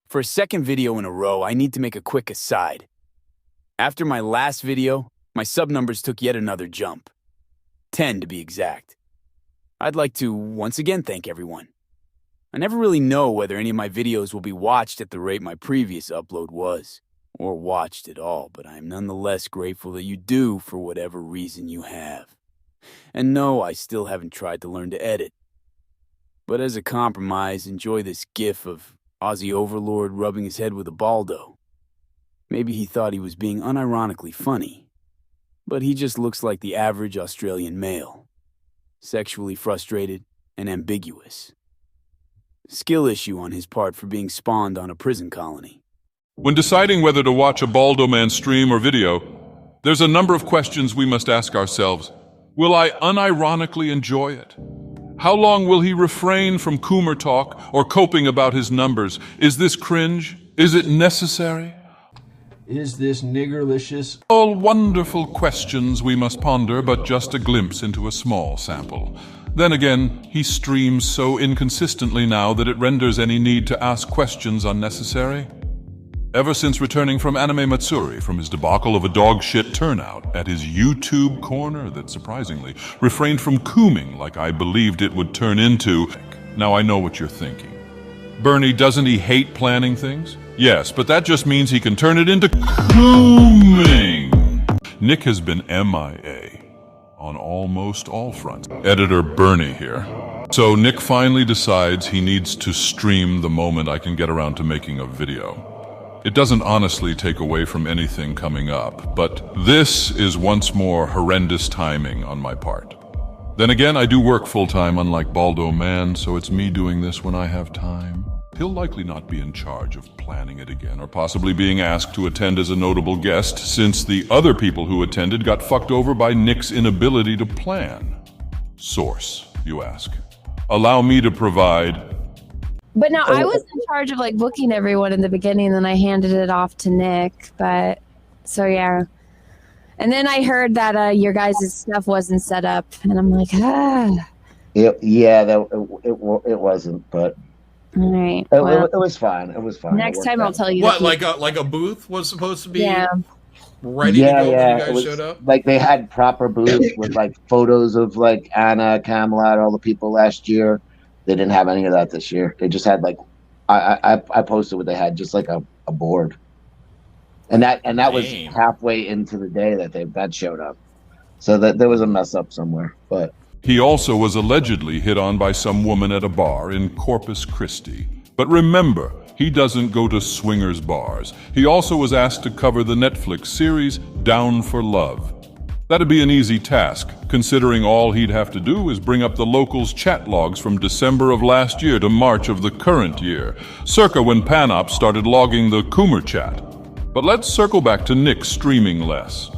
For a second video in a row, I need to make a quick aside. After my last video, my sub numbers took yet another jump. 10 to be exact. I'd like to once again thank everyone. I never really know whether any of my videos will be watched at the rate my previous upload was, or watched at all, but I am nonetheless grateful that you do for whatever reason you have. And no, I still haven't tried to learn to edit. But as a compromise, enjoy this gif of Aussie Overlord rubbing his head with a baldo. Maybe he thought he was being unironically funny, but he just looks like the average Australian male. Sexually frustrated and ambiguous. Skill issue on his part for being spawned on a prison colony. When deciding whether to watch a Baldo Man stream or video, there's a number of questions we must ask ourselves. Will I unironically enjoy it? How long will he refrain from Coomer talk or coping about his numbers? Is this cringe? Is it necessary? Is this niggerlicious? All wonderful questions we must ponder, but just a glimpse into a small sample. Then again, he streams so inconsistently now that it renders any need to ask questions unnecessary. Ever since returning from Anime Matsuri from his debacle of a dog-shit turnout at his YouTube corner that surprisingly refrained from cooming like I believed it would turn into, now I know what you're thinking. Bernie, doesn't he hate planning things? Yes, but that just means he can turn it into cooming. Nick has been MIA on almost all fronts. Editor Bernie here. So Nick finally decides he needs to stream the moment I can get around to making a video. It doesn't honestly take away from anything coming up, but this is once more horrendous timing on my part. Then again, I do work full-time unlike Baldo Man, so it's me doing this when I have time. He'll likely not be in charge of planning it again, or possibly being asked to attend as a notable guest, since the other people who attended got fucked over by Nick's inability to plan. Source, you ask. Allow me to provide... But no, I was in charge of booking everyone in the beginning, and then I handed it off to Nick. But so yeah, and then I heard that your guys' stuff wasn't set up, and I'm like, It wasn't, but all right. It was fine. It was fine. Next time I'll tell you. What, like a booth was supposed to be ready yeah, to go yeah. when you guys showed up? Like they had proper booths with photos of Anna, Camelot, all the people last year. They didn't have any of that this year. They just had I posted what they had, just a board, and that was halfway into the day that showed up, so that there was a mess up somewhere. But he also was allegedly hit on by some woman at a bar in Corpus Christi. But remember, he doesn't go to swingers bars. He also was asked to cover the Netflix series Down for Love. That'd be an easy task, considering all he'd have to do is bring up the locals' chat logs from December of last year to March of the current year, circa when Panop started logging the Coomer chat. But let's circle back to Nick streaming less.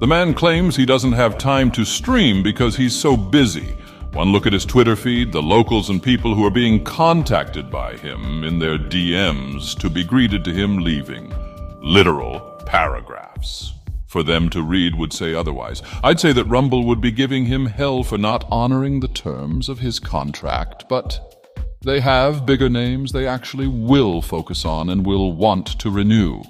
The man claims he doesn't have time to stream because he's so busy. One look at his Twitter feed, the locals and people who are being contacted by him in their DMs to be greeted to him leaving. Literal paragraphs. For them to read would say otherwise. I'd say that Rumble would be giving him hell for not honoring the terms of his contract, but they have bigger names they actually will focus on and will want to renew.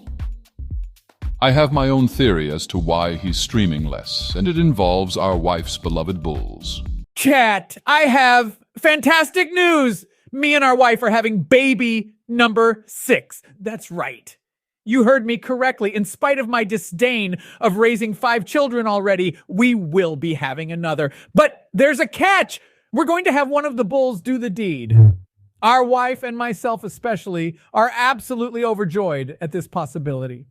I have my own theory as to why he's streaming less, and it involves our wife's beloved bulls. Chat, I have fantastic news! Me and our wife are having baby number 6. That's right. You heard me correctly. In spite of my disdain of raising 5 children already, we will be having another. But there's a catch. We're going to have one of the bulls do the deed. Our wife and myself especially are absolutely overjoyed at this possibility.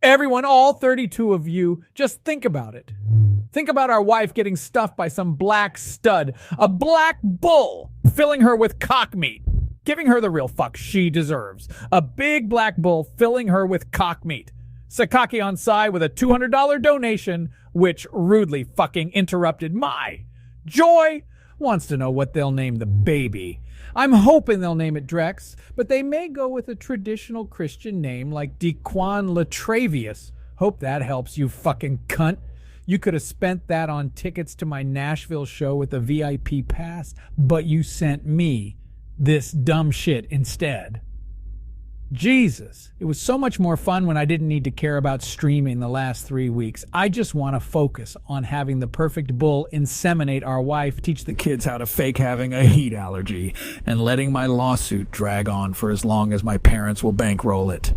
Everyone, all 32 of you, just think about it. Think about our wife getting stuffed by some black stud, a black bull, filling her with cock meat. Giving her the real fuck she deserves. A big black bull filling her with cock meat. Sakaki on side with a $200 donation, which rudely fucking interrupted my Joy wants to know what they'll name the baby. I'm hoping they'll name it Drex, but they may go with a traditional Christian name like Dequan Latravius. Hope that helps, you fucking cunt. You could have spent that on tickets to my Nashville show with a VIP pass, but you sent me this dumb shit instead. Jesus, it was so much more fun when I didn't need to care about streaming the last 3 weeks. I just want to focus on having the perfect bull inseminate our wife, teach the kids how to fake having a heat allergy, and letting my lawsuit drag on for as long as my parents will bankroll it.